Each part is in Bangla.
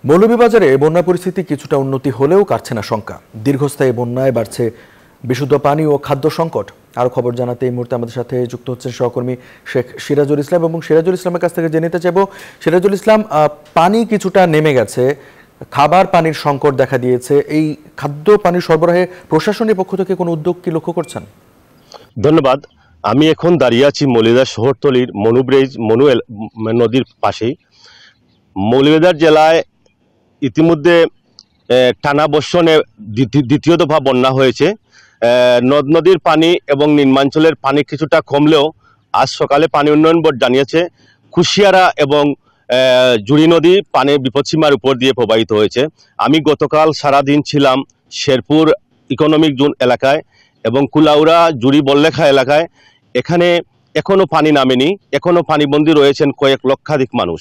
মৌলভীবাজারে বন্যা পরিস্থিতি কিছুটা উন্নতি হলেও কাটছে না শঙ্কা। দীর্ঘস্থায়ী বন্যায় বাড়ছে বিশুদ্ধ পানি ও খাদ্য সংকট। আরো খবর জানাতে এই মুহূর্তে আমাদের সাথে যুক্ত হচ্ছেন সহকর্মী শেখ সিরাজুল ইসলাম, এবং সিরাজুল ইসলামের কাছ থেকে জেনে নিতে চাইব, সিরাজুল ইসলাম, পানি কিছুটা নেমে গেছে, খাবার পানির সংকট দেখা দিয়েছে, এই খাদ্য পানির সরবরাহে প্রশাসনের পক্ষ থেকে কোনো উদ্যোগ কি লক্ষ্য করছেন? ধন্যবাদ। আমি এখন দাঁড়িয়ে আছি মৌলভীবাজার শহরতলির মনু নদীর পাশেই। মৌলভীবাজার জেলায় ইতিমধ্যে টানা বর্ষণে দ্বিতীয় দফা বন্যা হয়েছে। নদ নদীর পানি এবং নিম্নাঞ্চলের পানি কিছুটা কমলেও আজ সকালে পানি উন্নয়ন বোর্ড জানিয়েছে কুশিয়ারা এবং জুড়ি নদী পানির বিপদসীমার উপর দিয়ে প্রবাহিত হয়েছে। আমি গতকাল সারাদিন ছিলাম শেরপুর ইকোনমিক জোন এলাকায় এবং কুলাউড়া জুড়ি বল্লেখা এলাকায়। এখানে এখনো পানি নামেনি, এখনো পানিবন্দী রয়েছেন কয়েক লক্ষাধিক মানুষ।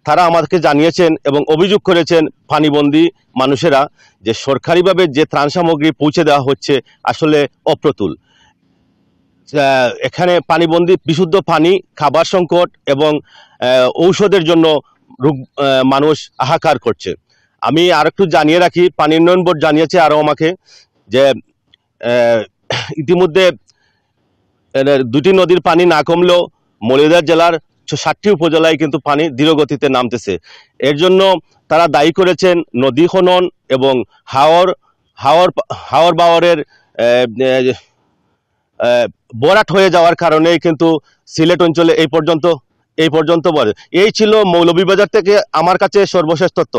তারা আমাদেরকে জানিয়েছেন এবং অভিযোগ করেছেন পানিবন্দী মানুষেরা যে সরকারিভাবে যে ত্রাণ সামগ্রী পৌঁছে দেওয়া হচ্ছে আসলে অপ্রতুল। এখানে পানিবন্দী বিশুদ্ধ পানি, খাবার সংকট এবং ঔষধের জন্য মানুষ হাহাকার করছে। আমি আর একটু জানিয়ে রাখি, পানি উন্নয়ন বোর্ড জানিয়েছে আরও আমাকে যে ইতিমধ্যে দুটি নদীর পানি না কমলেও মৌলভীবাজার জেলার 60টি উপজেলায় কিন্তু পানি ধীরগতিতে নামতেছে। এর জন্য তারা দায়ী করেছেন নদী খনন এবং হাওর বাওয়ারের বরাট হয়ে যাওয়ার কারণেই কিন্তু সিলেট অঞ্চলে এই পর্যন্ত বলে। এই ছিল মৌলভীবাজার থেকে আমার কাছে সর্বশেষ তথ্য।